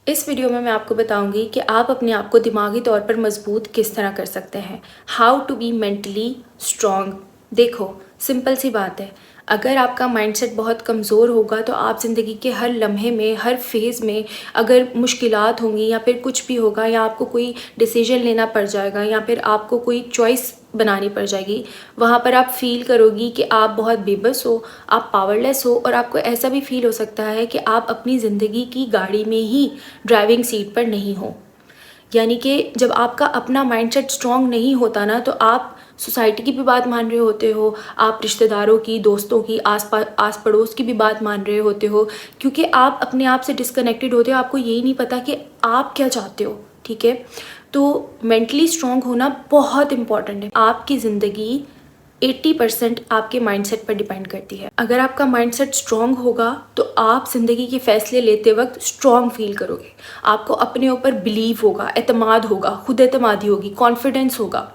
इस वीडियो में मैं आपको बताऊंगी कि आप अपने आप को दिमागी तौर पर मजबूत किस तरह कर सकते हैं। How to be mentally strong. देखो, सिंपल सी बात है। अगर आपका माइंडसेट बहुत कमज़ोर होगा तो आप ज़िंदगी के हर लम्हे में, हर फेज़ में अगर मुश्किलात होंगी या फिर कुछ भी होगा या आपको कोई डिसीजन लेना पड़ जाएगा या फिर आपको कोई चॉइस बनानी पड़ जाएगी, वहाँ पर आप फील करोगी कि आप बहुत बेबस हो, आप पावरलेस हो और आपको ऐसा भी फील हो सकता है कि आप अपनी ज़िंदगी की गाड़ी में ही ड्राइविंग सीट पर नहीं हो। यानी कि जब आपका अपना माइंडसेट स्ट्रॉन्ग नहीं होता ना, तो आप सोसाइटी की भी बात मान रहे होते हो, आप रिश्तेदारों की, दोस्तों की, आस पड़ोस की भी बात मान रहे होते हो, क्योंकि आप अपने आप से डिस्कनेक्टेड होते हो। आपको यही नहीं पता कि आप क्या चाहते हो। ठीक है, तो मेंटली स्ट्रॉन्ग होना बहुत इंपॉर्टेंट है। आपकी ज़िंदगी 80% आपके माइंडसेट पर डिपेंड करती है। अगर आपका माइंडसेट स्ट्रॉन्ग होगा तो आप ज़िंदगी के फैसले लेते वक्त स्ट्रॉन्ग फील करोगे। आपको अपने ऊपर बिलीव होगा, एतमाद होगा, खुद एतमादी होगी, कॉन्फिडेंस होगा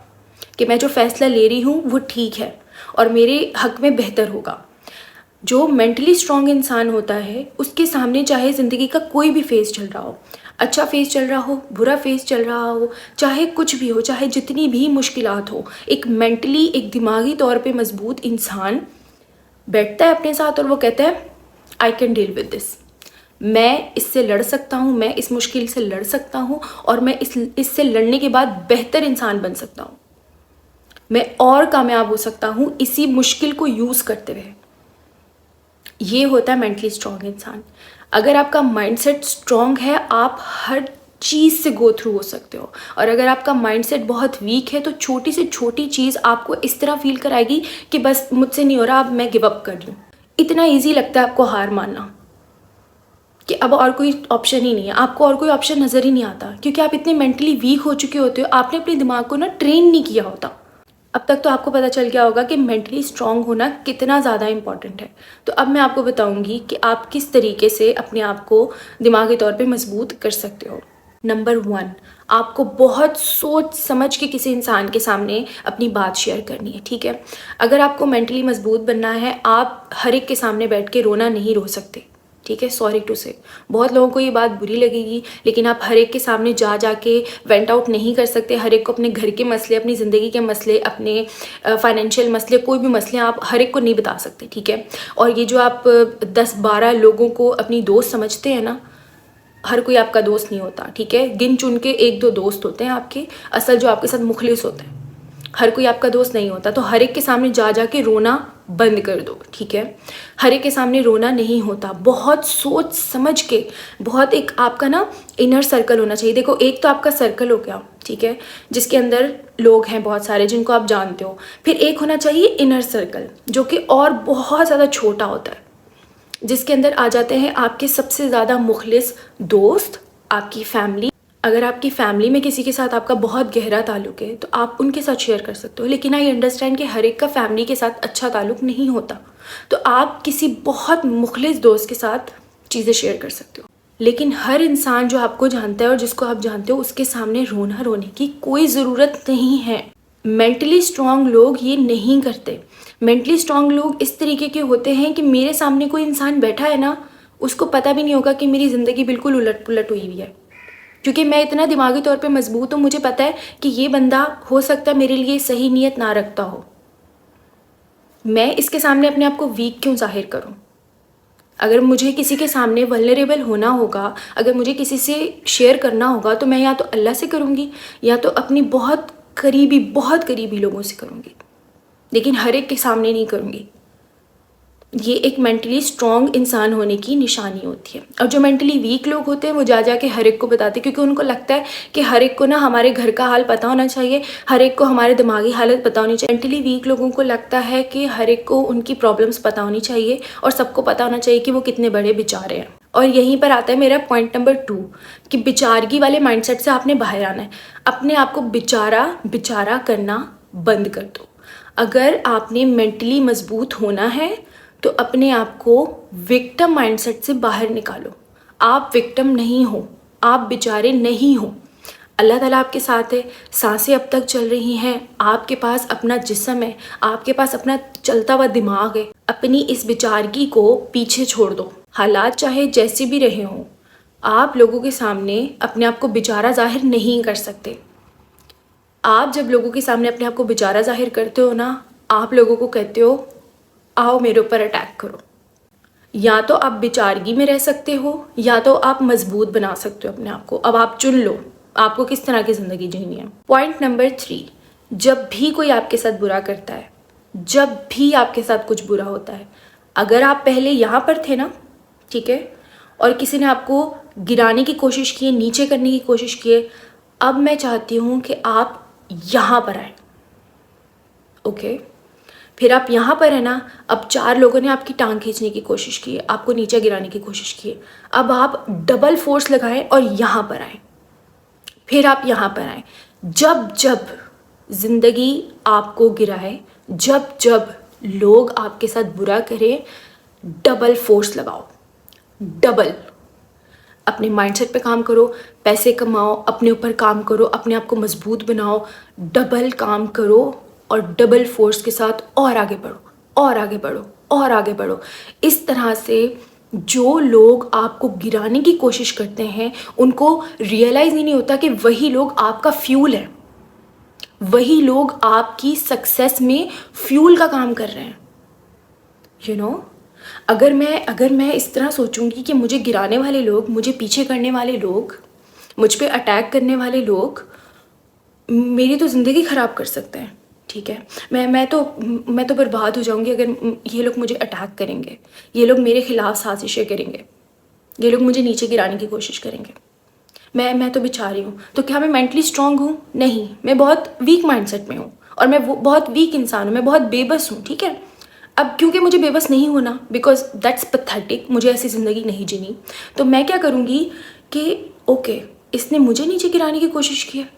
कि मैं जो फैसला ले रही हूँ वो ठीक है और मेरे हक में बेहतर होगा। जो मेंटली स्ट्रॉन्ग इंसान होता है उसके सामने चाहे ज़िंदगी का कोई भी फेज़ चल रहा हो, अच्छा फेज़ चल रहा हो, बुरा फेज़ चल रहा हो, चाहे कुछ भी हो, चाहे जितनी भी मुश्किलात हो, एक मेंटली, एक दिमागी तौर पे मजबूत इंसान बैठता है अपने साथ और वो कहता है I can deal with this. मैं इससे लड़ सकता हूँ, मैं इस मुश्किल से लड़ सकता हूँ और मैं इससे लड़ने के बाद बेहतर इंसान बन सकता हूँ, मैं और कामयाब हो सकता हूँ इसी मुश्किल को यूज़ करते हुए। ये होता है मेंटली स्ट्रॉन्ग इंसान। अगर आपका माइंडसेट स्ट्रॉन्ग है, आप हर चीज़ से गो थ्रू हो सकते हो। और अगर आपका माइंडसेट बहुत वीक है तो छोटी से छोटी चीज़ आपको इस तरह फील कराएगी कि बस मुझसे नहीं हो रहा, अब मैं गिव अप कर रही हूँ। इतना ईजी लगता है आपको हार मानना कि अब और कोई ऑप्शन ही नहीं है, आपको और कोई ऑप्शन नज़र ही नहीं आता, क्योंकि आप इतने मेंटली वीक हो चुके होते हो। आपने अपने दिमाग को ना ट्रेन नहीं किया होता। अब तक तो आपको पता चल गया होगा कि मेंटली स्ट्रॉन्ग होना कितना ज़्यादा इंपॉर्टेंट है। तो अब मैं आपको बताऊंगी कि आप किस तरीके से अपने आप को दिमागी तौर पे मजबूत कर सकते हो। नंबर 1, आपको बहुत सोच समझ के किसी इंसान के सामने अपनी बात शेयर करनी है। ठीक है, अगर आपको मेंटली मजबूत बनना है, आप हर एक के सामने बैठ के रोना नहीं रो सकते। ठीक है, सॉरी टू से, बहुत लोगों को ये बात बुरी लगेगी, लेकिन आप हर एक के सामने जाके वेंट आउट नहीं कर सकते। हर एक को अपने घर के मसले, अपनी ज़िंदगी के मसले, अपने फाइनेंशियल मसले, कोई भी मसले आप हर एक को नहीं बता सकते। ठीक है, और ये जो आप 10-12 लोगों को अपनी दोस्त समझते हैं ना, हर कोई आपका दोस्त नहीं होता। ठीक है, गिन चुन के 1-2 दोस्त होते हैं आपके असल, जो आपके साथ मुखलिस होते हैं। हर कोई आपका दोस्त नहीं होता। तो हर एक के सामने जाके रोना बंद कर दो। ठीक है, हर एक के सामने रोना नहीं होता। बहुत सोच समझ के, बहुत एक आपका ना इनर सर्कल होना चाहिए। देखो, एक तो आपका सर्कल हो गया, ठीक है, जिसके अंदर लोग हैं बहुत सारे जिनको आप जानते हो। फिर एक होना चाहिए इनर सर्कल, जो कि और बहुत ज़्यादा छोटा होता है, जिसके अंदर आ जाते हैं आपके सबसे ज़्यादा मुखलिस दोस्त, आपकी फैमिली। अगर आपकी फैमिली में किसी के साथ आपका बहुत गहरा ताल्लुक है तो आप उनके साथ शेयर कर सकते हो, लेकिन आई अंडरस्टैंड कि हर एक का फैमिली के साथ अच्छा ताल्लुक नहीं होता। तो आप किसी बहुत मुखलिस दोस्त के साथ चीज़ें शेयर कर सकते हो। लेकिन हर इंसान जो आपको जानता है और जिसको आप जानते हो, उसके सामने रोने की कोई ज़रूरत नहीं है। मेंटली स्ट्रॉन्ग लोग ये नहीं करते। मेंटली स्ट्रॉन्ग लोग इस तरीके के होते हैं कि मेरे सामने कोई इंसान बैठा है ना, उसको पता भी नहीं होगा कि मेरी ज़िंदगी बिल्कुल उलट पुलट हुई हुई है, क्योंकि मैं इतना दिमागी तौर पे मजबूत हूँ। मुझे पता है कि ये बंदा हो सकता है मेरे लिए सही नीयत ना रखता हो, मैं इसके सामने अपने आप को वीक क्यों जाहिर करूँ। अगर मुझे किसी के सामने वल्नरेबल होना होगा, अगर मुझे किसी से शेयर करना होगा, तो मैं या तो अल्लाह से करूँगी या तो अपनी बहुत करीबी लोगों से करूँगी, लेकिन हर एक के सामने नहीं करूँगी। ये एक मेंटली स्ट्रॉन्ग इंसान होने की निशानी होती है। और जो मेंटली वीक लोग होते हैं वो जाके हर एक को बताते हैं, क्योंकि उनको लगता है कि हर एक को ना हमारे घर का हाल पता होना चाहिए, हर एक को हमारे दिमागी हालत पता होनी चाहिए। मेंटली वीक लोगों को लगता है कि हर एक को उनकी प्रॉब्लम्स पता होनी चाहिए और सबको पता होना चाहिए कि वो कितने बड़े बेचारे हैं। और यहीं पर आता है मेरा पॉइंट नंबर 2 कि बेचारगी वाले माइंडसेट से आपने बाहर आना है। अपने आप को बेचारा करना बंद कर दो। अगर आपने मेंटली मजबूत होना है तो अपने आप को विक्टिम माइंडसेट से बाहर निकालो। आप विक्टिम नहीं हो, आप बेचारे नहीं हो। अल्लाह ताला आपके साथ है, सांसें अब तक चल रही हैं, आपके पास अपना जिस्म है, आपके पास अपना चलता हुआ दिमाग है। अपनी इस बेचारगी को पीछे छोड़ दो। हालात चाहे जैसे भी रहे हों, आप लोगों के सामने अपने आप को बेचारा जाहिर नहीं कर सकते। आप जब लोगों के सामने अपने आप को बेचारा जाहिर करते हो ना, आप लोगों को कहते हो आओ मेरे ऊपर अटैक करो। या तो आप बेचारगी में रह सकते हो या तो आप मजबूत बना सकते हो अपने आप को। अब आप चुन लो आपको किस तरह की ज़िंदगी जीनी है। पॉइंट नंबर 3, जब भी कोई आपके साथ बुरा करता है, जब भी आपके साथ कुछ बुरा होता है, अगर आप पहले यहाँ पर थे ना, ठीक है, और किसी ने आपको गिराने की कोशिश की है, नीचे करने की कोशिश की है, अब मैं चाहती हूँ कि आप यहाँ पर आए। ओके, फिर आप यहाँ पर है ना, अब 4 लोगों ने आपकी टांग खींचने की कोशिश की है, आपको नीचे गिराने की कोशिश की है, अब आप डबल फोर्स लगाएं और यहाँ पर आए। फिर आप यहाँ पर आए। जब जब जिंदगी आपको गिराए, जब जब लोग आपके साथ बुरा करें, डबल फोर्स लगाओ। डबल अपने माइंडसेट पे काम करो, पैसे कमाओ, अपने ऊपर काम करो, अपने आप को मजबूत बनाओ, डबल काम करो और डबल फोर्स के साथ और आगे बढ़ो और आगे बढ़ो और आगे बढ़ो। इस तरह से जो लोग आपको गिराने की कोशिश करते हैं उनको रियलाइज ही नहीं होता कि वही लोग आपका फ्यूल है, वही लोग आपकी सक्सेस में फ्यूल का काम कर रहे हैं। यू नो, अगर मैं इस तरह सोचूंगी कि मुझे गिराने वाले लोग, मुझे पीछे करने वाले लोग, मुझ पे अटैक करने वाले लोग मेरी तो ज़िंदगी ख़राब कर सकते हैं, ठीक है, मैं तो बर्बाद हो जाऊंगी अगर ये लोग मुझे अटैक करेंगे, ये लोग मेरे खिलाफ साजिशें करेंगे, ये लोग मुझे नीचे गिराने की कोशिश करेंगे। मैं तो बेचारी हूँ। तो क्या मैं मेंटली स्ट्रांग हूँ? नहीं, मैं बहुत वीक माइंडसेट में हूँ और मैं वो बहुत वीक इंसान हूँ, मैं बहुत बेबस हूँ, ठीक है। अब क्योंकि मुझे बेबस नहीं होना, बिकॉज दैट्स पैथेटिक, मुझे ऐसी ज़िंदगी नहीं जीनी, तो मैं क्या करूँगी कि ओके, इसने मुझे नीचे गिराने की कोशिश की है,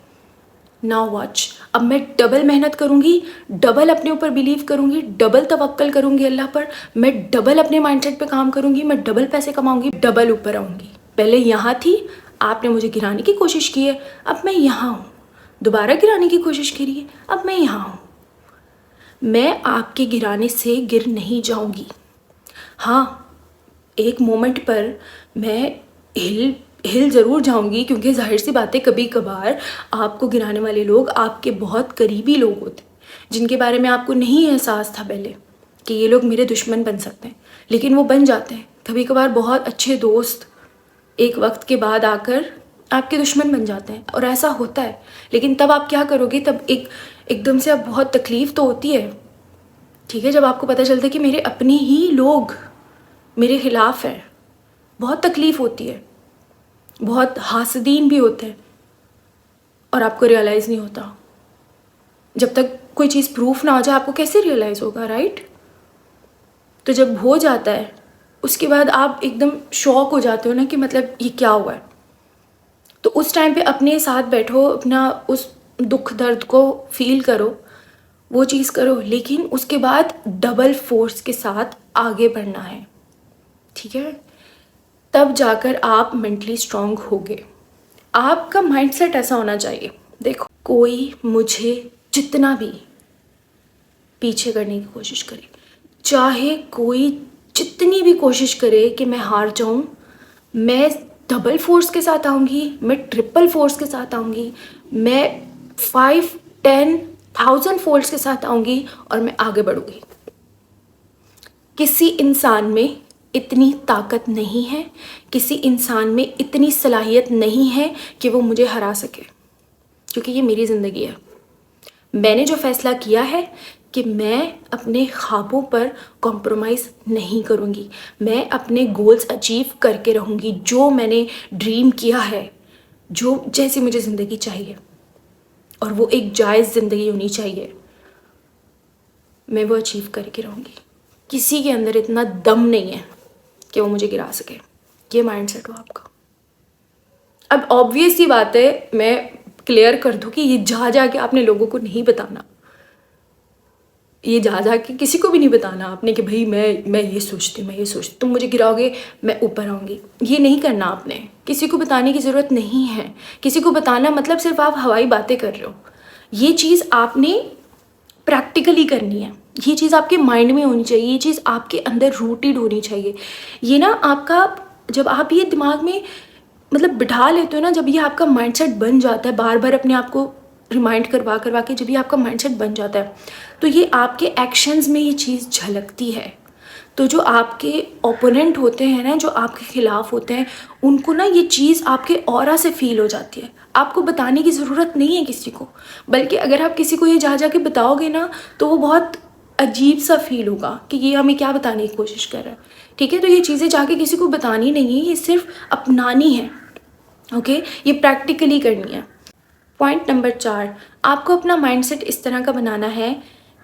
नाउ वॉच, अब मैं डबल मेहनत करूँगी, डबल अपने ऊपर बिलीव करूँगी, डबल तवक्कल करूँगी अल्लाह पर, मैं डबल अपने माइंडसेट पे काम करूँगी, मैं डबल पैसे कमाऊँगी, डबल ऊपर आऊँगी। पहले यहाँ थी, आपने मुझे गिराने की कोशिश की है, अब मैं यहाँ हूँ, दोबारा गिराने की कोशिश करी है, अब मैं यहाँ हूँ। मैं आपके गिराने से गिर नहीं जाऊँगी। हाँ, एक मोमेंट पर मैं हिल ज़रूर जाऊंगी, क्योंकि जाहिर सी बात है कभी कभार आपको गिराने वाले लोग आपके बहुत करीबी लोग होते हैं जिनके बारे में आपको नहीं एहसास था पहले कि ये लोग मेरे दुश्मन बन सकते हैं, लेकिन वो बन जाते हैं। कभी कभार बहुत अच्छे दोस्त एक वक्त के बाद आकर आपके दुश्मन बन जाते हैं और ऐसा होता है। लेकिन तब आप क्या करोगे? तब एकदम से अब बहुत तकलीफ़ तो होती है, ठीक है, जब आपको पता चलता है कि मेरे अपने ही लोग मेरे खिलाफ हैं, बहुत तकलीफ़ होती है, बहुत हासदीन भी होते हैं और आपको रियलाइज़ नहीं होता। जब तक कोई चीज़ प्रूफ ना हो जाए आपको कैसे रियलाइज़ होगा, राइट? तो जब हो जाता है उसके बाद आप एकदम शॉक हो जाते हो ना कि मतलब ये क्या हुआ है। तो उस टाइम पे अपने साथ बैठो, अपना उस दुख दर्द को फील करो, वो चीज़ करो, लेकिन उसके बाद डबल फोर्स के साथ आगे बढ़ना है, ठीक है। तब जाकर आप मेंटली स्ट्रांग होगे। आपका माइंडसेट ऐसा होना चाहिए, देखो कोई मुझे जितना भी पीछे करने की कोशिश करे, चाहे कोई जितनी भी कोशिश करे कि मैं हार जाऊं, मैं डबल फोर्स के साथ आऊँगी, मैं ट्रिपल फोर्स के साथ आऊँगी, मैं 5-10,000 फोल्ड्स के साथ आऊँगी और मैं आगे बढ़ूँगी। किसी इंसान में इतनी ताकत नहीं है, किसी इंसान में इतनी सलाहियत नहीं है कि वो मुझे हरा सके, क्योंकि ये मेरी ज़िंदगी है। मैंने जो फ़ैसला किया है कि मैं अपने ख्वाबों पर कॉम्प्रोमाइज़ नहीं करूँगी, मैं अपने गोल्स अचीव करके रहूँगी। जो मैंने ड्रीम किया है, जो जैसी मुझे ज़िंदगी चाहिए और वो एक जायज़ ज़िंदगी होनी चाहिए, मैं वो अचीव करके रहूँगी। किसी के अंदर इतना दम नहीं है कि वो मुझे गिरा सके। ये माइंडसेट हो आपका। अब ऑब्वियस सी बात है, मैं क्लियर कर दूँ कि ये जा के आपने लोगों को नहीं बताना, ये जा के किसी को भी नहीं बताना आपने कि भाई मैं ये सोचती, तुम मुझे गिराओगे मैं ऊपर आऊँगी। ये नहीं करना आपने, किसी को बताने की ज़रूरत नहीं है। किसी को बताना मतलब सिर्फ आप हवाई बातें कर रहे हो। ये चीज़ आपने प्रैक्टिकली करनी है, ये चीज़ आपके माइंड में होनी चाहिए, ये चीज़ आपके अंदर रूटेड होनी चाहिए। ये ना आपका, जब आप ये दिमाग में मतलब बिठा लेते हो ना, जब ये आपका माइंडसेट बन जाता है, बार बार अपने आप को रिमाइंड करवा करवा के जब ये आपका माइंडसेट बन जाता है, तो ये आपके एक्शंस में ये चीज़ झलकती है। तो जो आपके ओपोनेंट होते हैं ना, जो आपके खिलाफ होते हैं, उनको ना ये चीज़ आपके ऑरा से फील हो जाती है। आपको बताने की ज़रूरत नहीं है किसी को, बल्कि अगर आप किसी को ये जा के बताओगे ना, तो वो बहुत अजीब सा फील होगा कि ये हमें क्या बताने की कोशिश कर रहा है। ठीक है, तो ये चीज़ें जाके किसी को बतानी नहीं है, ये सिर्फ अपनानी है। ओके, ये प्रैक्टिकली करनी है। पॉइंट नंबर 4, आपको अपना माइंडसेट इस तरह का बनाना है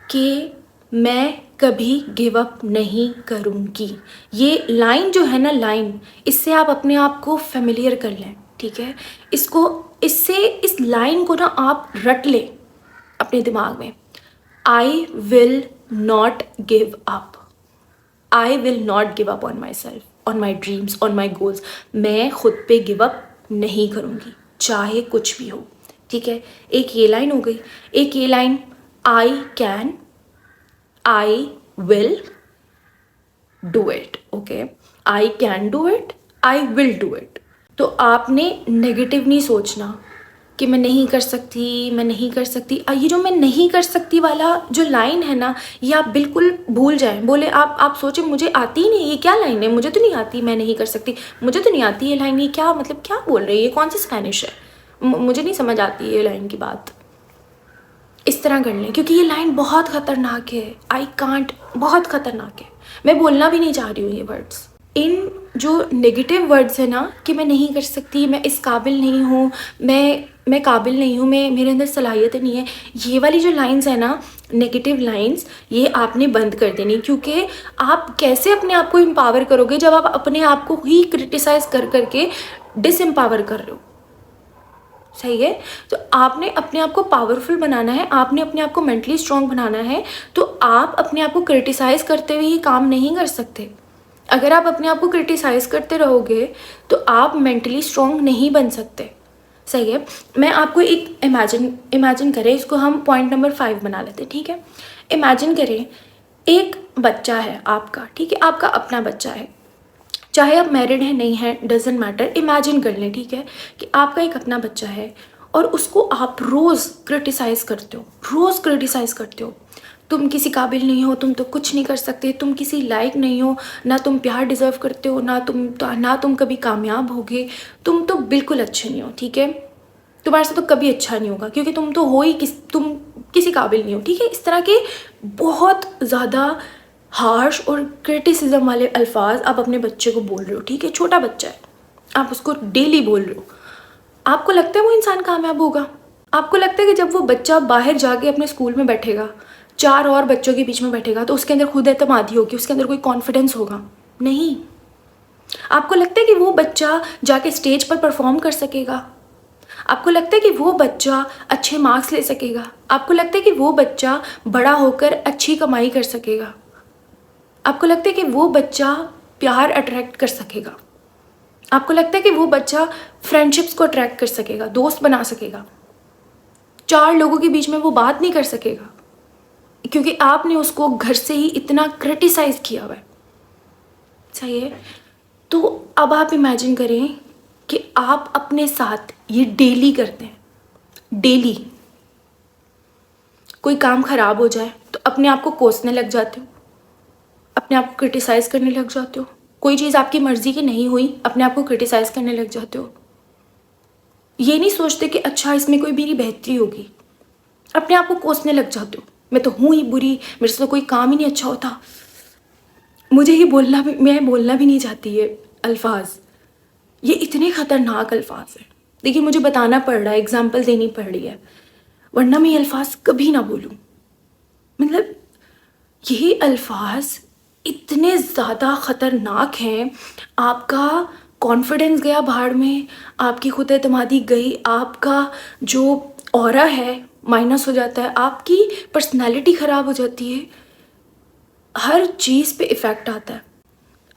कि मैं कभी गिव अप नहीं करूँगी। ये लाइन जो है ना, लाइन, इससे आप अपने आप को फेमिलियर कर लें। ठीक है, इस लाइन को ना आप रट लें अपने दिमाग में। I will not give up. I will not give up on my self, on my dreams, on my goals. मैं खुद पे गिव अप नहीं करूँगी, चाहे कुछ भी हो। ठीक है, एक ये लाइन हो गई। एक ये line, I can, I will do it. Okay, I can do it, I will do it. तो आपने नेगेटिव नहीं सोचना कि मैं नहीं कर सकती, मैं नहीं कर सकती। ये जो मैं नहीं कर सकती वाला जो लाइन है ना, ये आप बिल्कुल भूल जाएं। बोले आप सोचें मुझे आती ही नहीं, ये क्या लाइन है, मुझे तो नहीं आती, मैं नहीं कर सकती, मुझे तो नहीं आती ये लाइन, ये क्या मतलब क्या बोल रही है, ये कौन सी स्पेनिश है, मुझे नहीं समझ आती ये लाइन की बात। इस तरह कर लें, क्योंकि ये लाइन बहुत ख़तरनाक है। आई कांट बहुत ख़तरनाक है। मैं बोलना भी नहीं चाह रही हूँ ये वर्ड्स। इन जो नेगेटिव वर्ड्स है ना, कि मैं नहीं कर सकती, मैं इस काबिल नहीं हूँ, मैं काबिल नहीं हूँ, मेरे अंदर सलाहियत नहीं है, ये वाली जो लाइंस है ना, नेगेटिव लाइंस, ये आपने बंद कर देनी। क्योंकि आप कैसे अपने आप को एम्पावर करोगे जब आप अपने आप को ही क्रिटिसाइज कर करके डिसएम्पावर कर रहे हो। सही है, तो आपने अपने आप को पावरफुल बनाना है, आपने अपने आप को मेंटली स्ट्रॉन्ग बनाना है। तो आप अपने आप को क्रिटिसाइज करते हुए ये काम नहीं कर सकते। अगर आप अपने आप को क्रिटिसाइज करते रहोगे तो आप मेंटली स्ट्रॉन्ग नहीं बन सकते। सही है, मैं आपको एक इमेजिन करें, इसको हम पॉइंट नंबर 5 बना लेते हैं। ठीक है, इमेजिन करें एक बच्चा है आपका। ठीक है, आपका अपना बच्चा है, चाहे आप मैरिड हैं नहीं हैं, डजेंट मैटर। इमेजिन कर लें, ठीक है, कि आपका एक अपना बच्चा है और उसको आप रोज़ क्रिटिसाइज़ करते हो, रोज़ क्रिटिसाइज़ करते हो। तुम किसी काबिल नहीं हो, तुम तो कुछ नहीं कर सकते, तुम किसी लायक नहीं हो, ना तुम प्यार डिज़र्व करते हो, ना तुम कभी कामयाब होगे, तुम तो बिल्कुल अच्छे नहीं हो। ठीक है, तुम्हारे से तो कभी अच्छा नहीं होगा, क्योंकि तुम तो हो ही तुम किसी काबिल नहीं हो। ठीक है, इस तरह के बहुत ज़्यादा हार्श और क्रिटिसिज्म वाले अल्फाज आप अपने बच्चे को बोल रहे हो। ठीक है, छोटा बच्चा है, आप उसको डेली बोल रहे हो। आपको लगता है वो इंसान कामयाब होगा? आपको लगता है कि जब वो बच्चा बाहर जाके अपने स्कूल में बैठेगा, 4 और बच्चों के बीच में बैठेगा, तो उसके अंदर खुद एतमादी होगी, उसके अंदर कोई कॉन्फिडेंस होगा? नहीं। आपको लगता है कि वो बच्चा जाके स्टेज पर परफॉर्म कर सकेगा? आपको लगता है कि वो बच्चा अच्छे मार्क्स ले सकेगा? आपको लगता है कि वो बच्चा बड़ा होकर अच्छी कमाई कर सकेगा? आपको लगता है कि वो बच्चा प्यार अट्रैक्ट कर सकेगा? आपको लगता है कि वो बच्चा फ्रेंडशिप्स को अट्रैक्ट कर सकेगा, दोस्त बना सकेगा? 4 लोगों के बीच में वो बात नहीं कर सकेगा, क्योंकि आपने उसको घर से ही इतना क्रिटिसाइज किया हुआ है। सही है, तो अब आप इमेजिन करें कि आप अपने साथ ये डेली करते हैं। डेली कोई काम खराब हो जाए तो अपने आप को कोसने लग जाते हो, अपने आप को क्रिटिसाइज करने लग जाते हो। कोई चीज़ आपकी मर्जी की नहीं हुई, अपने आप को क्रिटिसाइज करने लग जाते हो। ये नहीं सोचते कि अच्छा इसमें कोई मेरी बेहतरी होगी, अपने आप को कोसने लग जाते हो। मैं तो हूँ ही बुरी, मेरे से तो कोई काम ही नहीं अच्छा होता। मुझे ये मैं बोलना भी नहीं चाहती ये अल्फाज, ये इतने ख़तरनाक अल्फाज हैं। देखिए, मुझे बताना पड़ रहा है, एग्जाम्पल देनी पड़ रही है, वरना मैं ये अल्फाज कभी ना बोलूँ। मतलब यही अल्फाज इतने ज़्यादा ख़तरनाक हैं। आपका कॉन्फिडेंस गया भाड़ में, आपकी खुद एतमादी गई, आपका जो ऑरा है माइनस हो जाता है, आपकी पर्सनालिटी ख़राब हो जाती है, हर चीज़ पे इफ़ेक्ट आता है।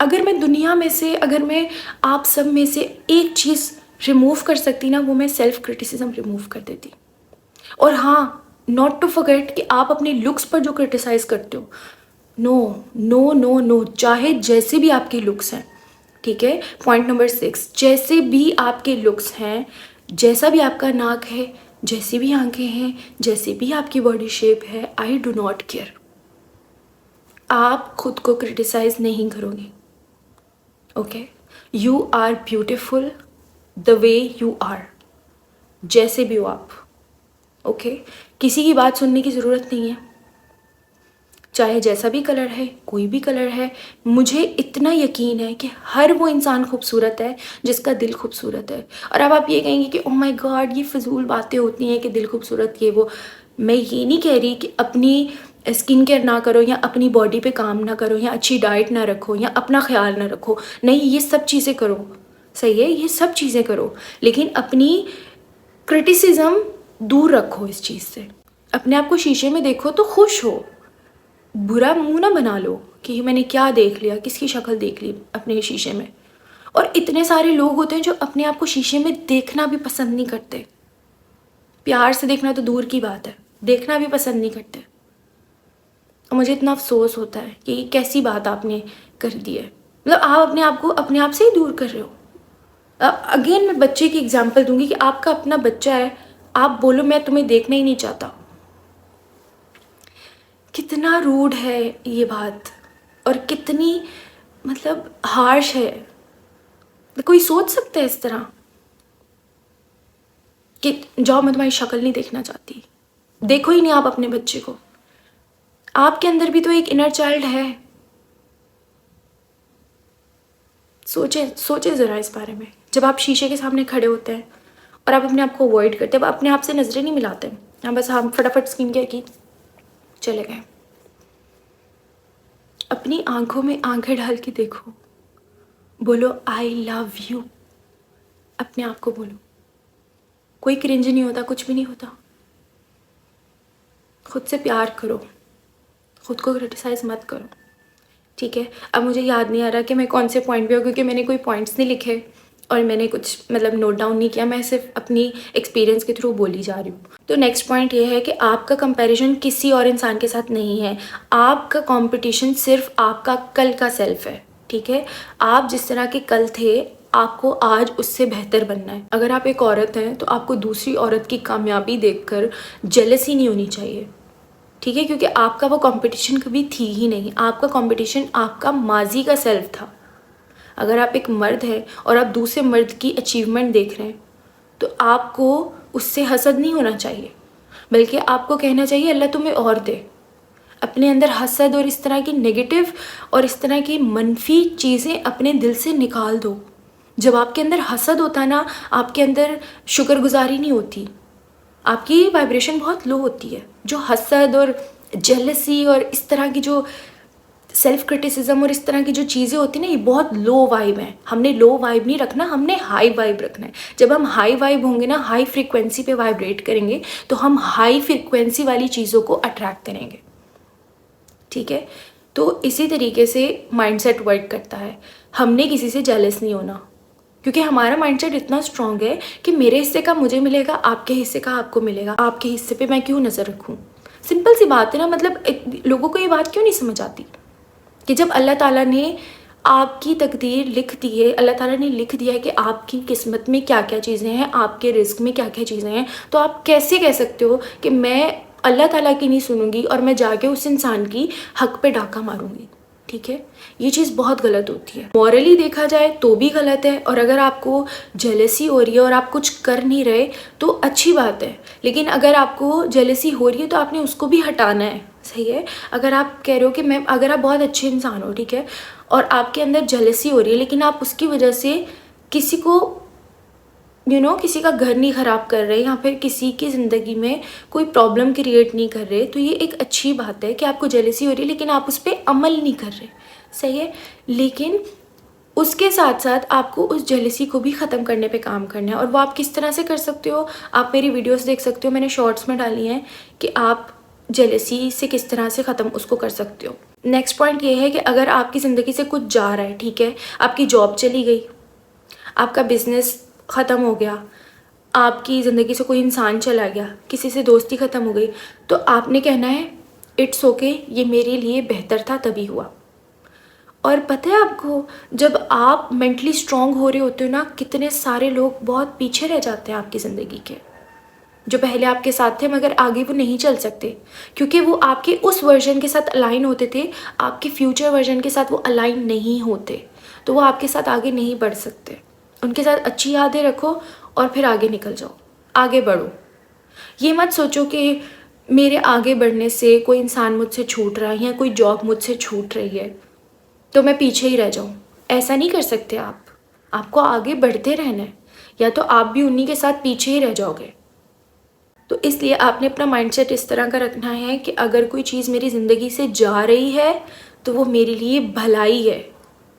अगर मैं दुनिया में से, अगर मैं आप सब में से एक चीज़ रिमूव कर सकती ना, वो मैं सेल्फ क्रिटिसिज्म रिमूव कर देती। और हाँ, नॉट टू फॉरगेट कि आप अपने लुक्स पर जो क्रिटिसाइज़ करते हो, नो नो नो नो, चाहे जैसे भी आपके लुक्स हैं, ठीक है। पॉइंट नंबर 6, जैसे भी आपके लुक्स हैं, जैसा भी आपका नाक है, जैसी भी आंखें हैं, जैसी भी आपकी बॉडी शेप है, आई डू नॉट केयर। आप खुद को क्रिटिसाइज नहीं करोगे। Okay, you are beautiful the way you are, जैसे भी हो आप। ओके, किसी की बात सुनने की ज़रूरत नहीं है, चाहे जैसा भी कलर है, कोई भी कलर है। मुझे इतना यकीन है कि हर वो इंसान खूबसूरत है जिसका दिल खूबसूरत है। और अब आप ये कहेंगे कि ओह माय गॉड, ये फजूल बातें होती हैं कि दिल खूबसूरत, ये वो। मैं ये नहीं कह रही कि अपनी स्किन केयर ना करो, या अपनी बॉडी पे काम ना करो, या अच्छी डाइट ना रखो, या अपना ख्याल ना रखो। नहीं, ये सब चीज़ें करो, सही है, ये सब चीज़ें करो, लेकिन अपनी क्रिटिसिज्म दूर रखो इस चीज़ से। अपने आप को शीशे में देखो तो खुश हो, बुरा मुंह ना बना लो कि मैंने क्या देख लिया, किसकी शक्ल देख ली अपने शीशे में। और इतने सारे लोग होते हैं जो अपने आप को शीशे में देखना भी पसंद नहीं करते। प्यार से देखना तो दूर की बात है, देखना भी पसंद नहीं करते। और मुझे इतना अफसोस होता है कि ये कैसी बात आपने कर दी है। मतलब आप अपने आप को अपने आप से ही दूर कर रहे हो। अगेन मैं बच्चे की एग्जांपल दूंगी कि आपका अपना बच्चा है, आप बोलो मैं तुम्हें देखना ही नहीं चाहता। कितना रूड है ये बात, और कितनी मतलब हार्श है। कोई सोच सकता है इस तरह कि जाओ मैं तुम्हारी शक्ल नहीं देखना चाहती। देखो ही नहीं आप अपने बच्चे को। आपके अंदर भी तो एक इनर चाइल्ड है। सोचे सोचे ज़रा इस बारे में। जब आप शीशे के सामने खड़े होते हैं और आप अपने आप को अवॉइड करते हैं, आप अपने आप से नजरें नहीं मिलाते हैं, हाँ बस हम फटाफट स्किन केयर की चले गए। अपनी आंखों में आंखें डाल के देखो, बोलो आई लव यू, अपने आप को बोलो। कोई क्रिंज नहीं होता, कुछ भी नहीं होता। खुद से प्यार करो, खुद को क्रिटिसाइज मत करो, ठीक है। अब मुझे याद नहीं आ रहा कि मैं कौन से पॉइंट पे हूँ, क्योंकि मैंने कोई पॉइंट्स नहीं लिखे और मैंने कुछ मतलब नोट डाउन नहीं किया। मैं सिर्फ अपनी एक्सपीरियंस के थ्रू बोली जा रही हूँ। तो नेक्स्ट पॉइंट ये है कि आपका कंपैरिजन किसी और इंसान के साथ नहीं है। आपका कंपटीशन सिर्फ आपका कल का सेल्फ है, ठीक है। आप जिस तरह के कल थे, आपको आज उससे बेहतर बनना है। अगर आप एक औरत हैं तो आपको दूसरी औरत की कामयाबी देखकर जेलसी नहीं होनी चाहिए, ठीक है, क्योंकि आपका वो कंपटीशन कभी थी ही नहीं। आपका कंपटीशन आपका माजी का सेल्फ था। अगर आप एक मर्द हैं और आप दूसरे मर्द की अचीवमेंट देख रहे हैं तो आपको उससे हसद नहीं होना चाहिए, बल्कि आपको कहना चाहिए अल्लाह तुम्हें और दे। अपने अंदर हसद और इस तरह की नेगेटिव और इस तरह की मनफी चीज़ें अपने दिल से निकाल दो। जब आपके अंदर हसद होता है ना, आपके अंदर शुक्रगुजारी नहीं होती, आपकी वाइब्रेशन बहुत लो होती है। जो हसद और जेलसी और इस तरह की जो सेल्फ क्रिटिसिज्म और इस तरह की जो चीज़ें होती हैं ना, ये बहुत लो वाइब है। हमने लो वाइब नहीं रखना, हमने हाई वाइब रखना है। जब हम हाई वाइब होंगे ना, हाई फ्रीक्वेंसी पे वाइब्रेट करेंगे, तो हम हाई फ्रीक्वेंसी वाली चीज़ों को अट्रैक्ट करेंगे, ठीक है। तो इसी तरीके से माइंडसेट वर्क करता है। हमने किसी से जेलस नहीं होना, क्योंकि हमारा माइंडसेट इतना स्ट्रांग है कि मेरे हिस्से का मुझे मिलेगा, आपके हिस्से का आपको मिलेगा। आपके हिस्से पे मैं क्यों नज़र रखूँ? सिंपल सी बात है ना। मतलब लोगों को ये बात क्यों नहीं समझ आती कि जब अल्लाह ताला ने आपकी तकदीर लिख दी है, अल्लाह ताला ने लिख दिया है कि आपकी किस्मत में क्या क्या चीज़ें हैं, आपके रिस्क में क्या क्या चीज़ें हैं, तो आप कैसे कह सकते हो कि मैं अल्लाह ताला की नहीं सुनूंगी और मैं जाके उस इंसान की हक पे डाका मारूंगी, ठीक है। ये चीज़ बहुत गलत होती है। मॉरली देखा जाए तो भी गलत है, और अगर आपको जेलसी हो रही है और आप कुछ कर नहीं रहे तो अच्छी बात है, लेकिन अगर आपको जेलसी हो रही है तो आपने उसको भी हटाना है, सही है। अगर आप कह रहे हो कि मैं, अगर आप बहुत अच्छे इंसान हो, ठीक है, और आपके अंदर जेलसी हो रही है, लेकिन आप उसकी वजह से किसी को किसी का घर नहीं ख़राब कर रहे या फिर किसी की ज़िंदगी में कोई प्रॉब्लम क्रिएट नहीं कर रहे, तो ये एक अच्छी बात है कि आपको जेलसी हो रही है, लेकिन आप उस पर अमल नहीं कर रहे, सही है। लेकिन उसके साथ साथ आपको उस जेलसी को भी ख़त्म करने पे काम करना है। और वो आप किस तरह से कर सकते हो? आप मेरी वीडियोस देख सकते हो, मैंने शॉर्ट्स में डाली हैं कि आप जेलसी से किस तरह से ख़त्म उसको कर सकते हो। नेक्स्ट पॉइंट ये है कि अगर आपकी ज़िंदगी से कुछ जा रहा है, ठीक है, आपकी जॉब चली गई, आपका बिजनेस ख़त्म हो गया, आपकी ज़िंदगी से कोई इंसान चला गया, किसी से दोस्ती ख़त्म हो गई, तो आपने कहना है इट्स ओके, ये मेरे लिए बेहतर था तभी हुआ। और पता है आपको, जब आप मेंटली स्ट्रांग हो रहे होते हो ना, कितने सारे लोग बहुत पीछे रह जाते हैं आपकी ज़िंदगी के, जो पहले आपके साथ थे मगर आगे वो नहीं चल सकते, क्योंकि वो आपके उस वर्जन के साथ अलाइन होते थे, आपके फ्यूचर वर्जन के साथ वो अलाइन नहीं होते, तो वो आपके साथ आगे नहीं बढ़ सकते। उनके साथ अच्छी यादें रखो और फिर आगे निकल जाओ, आगे बढ़ो। ये मत सोचो कि मेरे आगे बढ़ने से कोई इंसान मुझसे छूट रहा है या कोई जॉब मुझसे छूट रही है तो मैं पीछे ही रह जाऊँ। ऐसा नहीं कर सकते आप, आपको आगे बढ़ते रहना है, या तो आप भी उन्हीं के साथ पीछे ही रह जाओगे। तो इसलिए आपने अपना माइंडसेट इस तरह का रखना है कि अगर कोई चीज़ मेरी ज़िंदगी से जा रही है तो वो मेरे लिए भलाई है,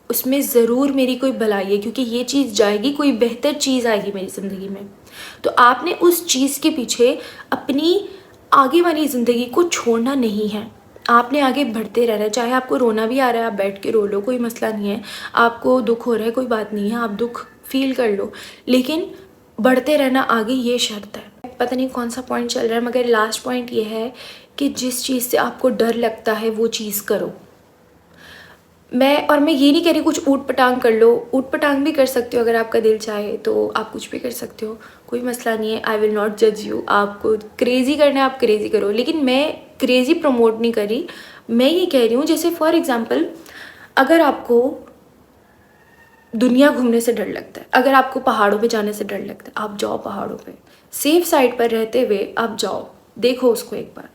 उसमें ज़रूर मेरी कोई भलाई है, क्योंकि ये चीज़ जाएगी, कोई बेहतर चीज़ आएगी मेरी ज़िंदगी में। तो आपने उस चीज़ के पीछे अपनी आगे वाली ज़िंदगी को छोड़ना नहीं है, आपने आगे बढ़ते रहना है। चाहे आपको रोना भी आ रहा है, आप बैठ के रो लो, कोई मसला नहीं है। आपको दुख हो रहा है, कोई बात नहीं है, आप दुख फील कर लो, लेकिन बढ़ते रहना आगे, ये शर्त है। पता नहीं कौन सा पॉइंट चल रहा है, मगर लास्ट पॉइंट ये है कि जिस चीज़ से आपको डर लगता है वो चीज़ करो। मैं ये नहीं कह रही कुछ ऊट पटांग कर लो, ऊट पटांग भी कर सकते हो, अगर आपका दिल चाहे तो आप कुछ भी कर सकते हो, कोई मसला नहीं है। आई विल नॉट जज यू, आपको क्रेज़ी करना है आप क्रेज़ी करो, लेकिन मैं क्रेज़ी प्रमोट नहीं कर रही। मैं ये कह रही हूँ, जैसे फॉर एग्ज़ाम्पल, अगर आपको दुनिया घूमने से डर लगता है, अगर आपको पहाड़ों पे जाने से डर लगता है, आप जाओ पहाड़ों पे, सेफ साइड पर रहते हुए आप जाओ, देखो उसको एक बार।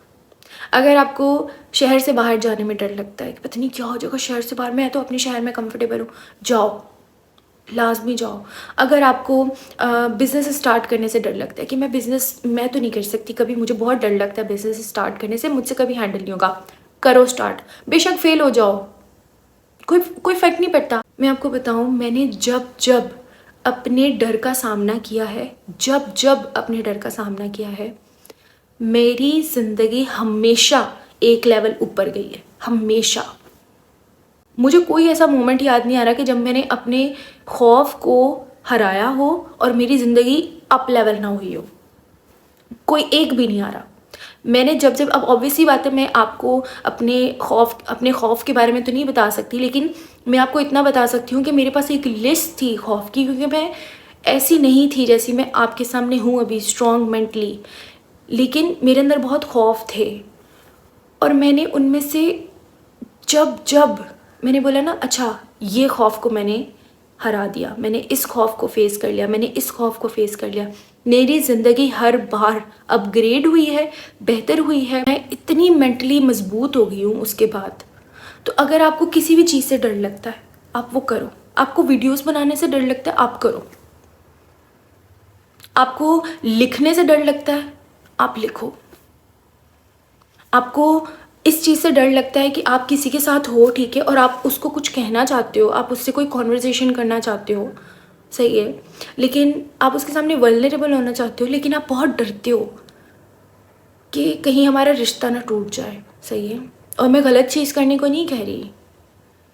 अगर आपको शहर से बाहर जाने में डर लगता है कि पता नहीं क्या हो जाएगा शहर से बाहर, मैं तो अपने शहर में कंफर्टेबल हूँ, जाओ, लाजमी जाओ। अगर आपको बिज़नेस स्टार्ट करने से डर लगता है कि मैं तो नहीं कर सकती कभी, मुझे बहुत डर लगता है बिज़नेस स्टार्ट करने से, मुझसे कभी हैंडल नहीं होगा, करो स्टार्ट, बेशक फेल हो जाओ, कोई फ़र्क नहीं पड़ता। मैं आपको बताऊँ, मैंने जब जब अपने डर का सामना किया है, जब अपने डर का सामना किया है, मेरी ज़िंदगी हमेशा एक लेवल ऊपर गई है, हमेशा। मुझे कोई ऐसा मोमेंट याद नहीं आ रहा कि जब मैंने अपने खौफ को हराया हो और मेरी ज़िंदगी अप लेवल ना हुई हो, कोई एक भी नहीं आ रहा। मैंने जब अब ऑब्वियसली बात है, मैं आपको अपने खौफ के बारे में तो नहीं बता सकती, लेकिन मैं आपको इतना बता सकती हूँ कि मेरे पास एक लिस्ट थी खौफ की, क्योंकि मैं ऐसी नहीं थी जैसी मैं आपके सामने हूँ अभी, स्ट्रॉन्ग मेंटली, लेकिन मेरे अंदर बहुत खौफ थे। और मैंने उनमें से जब मैंने बोला ना, अच्छा ये खौफ को मैंने हरा दिया, मैंने इस खौफ को फेस कर लिया, मैंने इस खौफ को फेस कर लिया, मेरी ज़िंदगी हर बार अपग्रेड हुई है, बेहतर हुई है, मैं इतनी मेंटली मजबूत हो गई हूँ उसके बाद। तो अगर आपको किसी भी चीज़ से डर लगता है, आप वो करो। आपको वीडियोस बनाने से डर लगता है, आप करो। आपको लिखने से डर लगता है, आप लिखो। आपको इस चीज़ से डर लगता है कि आप किसी के साथ हो, ठीक है, और आप उसको कुछ कहना चाहते हो, आप उससे कोई कॉन्वर्जेशन करना चाहते हो, सही है, लेकिन आप उसके सामने वल्नरेबल होना चाहते हो, लेकिन आप बहुत डरते हो कि कहीं हमारा रिश्ता ना टूट जाए, सही है। और मैं गलत चीज़ करने को नहीं कह रही,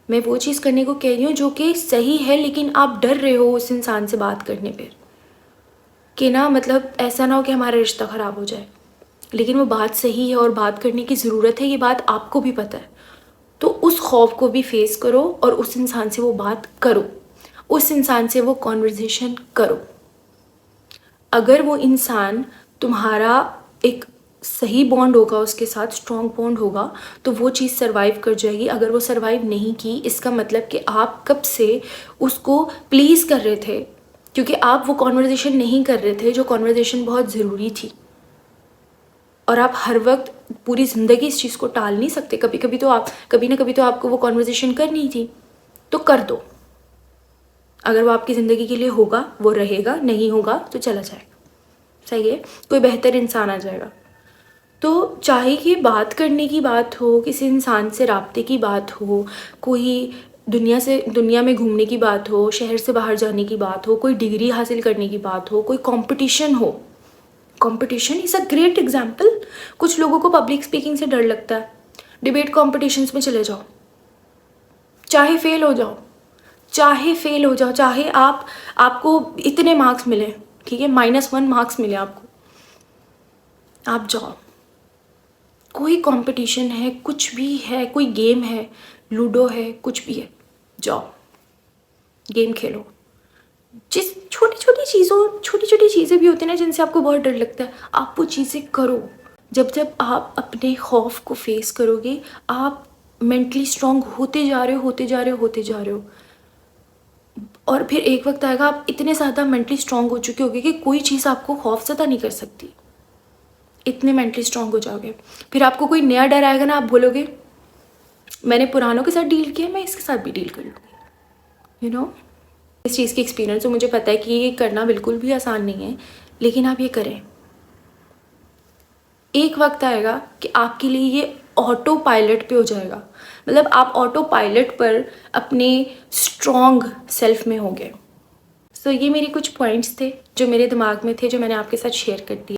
मैं वो चीज़ करने को कह रही हूँ जो कि सही है, लेकिन आप डर रहे हो उस इंसान से बात करने पर, कि ना मतलब ऐसा ना हो कि हमारा रिश्ता ख़राब हो जाए, लेकिन वो बात सही है और बात करने की ज़रूरत है, ये बात आपको भी पता है। तो उस खौफ को भी फेस करो और उस इंसान से वो बात करो, उस इंसान से वो कॉन्वर्जेशन करो। अगर वो इंसान तुम्हारा एक सही बॉन्ड होगा, उसके साथ स्ट्रॉन्ग बॉन्ड होगा, तो वो चीज़ सर्वाइव कर जाएगी। अगर वो सर्वाइव नहीं की, इसका मतलब कि आप कब से उसको प्लीज़ कर रहे थे, क्योंकि आप वो कॉन्वर्जेशन नहीं कर रहे थे जो कॉन्वर्जेशन बहुत ज़रूरी थी। और आप हर वक्त पूरी ज़िंदगी इस चीज़ को टाल नहीं सकते, कभी ना कभी तो आपको वो कॉन्वर्जेशन करनी थी, तो कर दो। अगर वो आपकी ज़िंदगी के लिए होगा वो रहेगा, नहीं होगा तो चला जाएगा, सही है, कोई बेहतर इंसान आ जाएगा। तो चाहे कि बात करने की बात हो, किसी इंसान से राब्ते की बात हो, कोई दुनिया में घूमने की बात हो, शहर से बाहर जाने की बात हो, कोई डिग्री हासिल करने की बात हो, कोई कंपटीशन हो, competition is a great example. कुछ लोगों को पब्लिक स्पीकिंग से डर लगता है, डिबेट कॉम्पिटिशन्स में चले जाओ, चाहे फेल हो जाओ, चाहे आपको इतने मार्क्स मिले, ठीक है, -1 मार्क्स मिले आपको, आप जाओ। कोई कंपटीशन है, कुछ भी है, कोई गेम है, लूडो है, कुछ भी है, जाओ गेम खेलो। जिस छोटी छोटी चीज़ें भी होती हैं ना जिनसे आपको बहुत डर लगता है, आप वो चीज़ें करो। जब आप अपने खौफ को फेस करोगे, आप मेंटली स्ट्रांग होते जा रहे हो और फिर एक वक्त आएगा आप इतने ज़्यादा मेंटली स्ट्रांग हो चुके होगे कि कोई चीज़ आपको खौफज़दा नहीं कर सकती। इतने मेंटली स्ट्रांग हो जाओगे। फिर आपको कोई नया डर आएगा ना, आप बोलोगे मैंने पुरानों के साथ डील किया, मैं इसके साथ भी डील कर लूँगी। इस चीज़ की एक्सपीरियंस तो मुझे पता है कि ये करना बिल्कुल भी आसान नहीं है, लेकिन आप ये करें। एक वक्त आएगा कि आपके लिए ये ऑटो पायलट पे हो जाएगा, मतलब आप ऑटो पायलट पर अपने स्ट्रॉन्ग सेल्फ में होंगे। सो ये मेरे कुछ पॉइंट्स थे जो मेरे दिमाग में थे, जो मैंने आपके साथ शेयर कर दिए।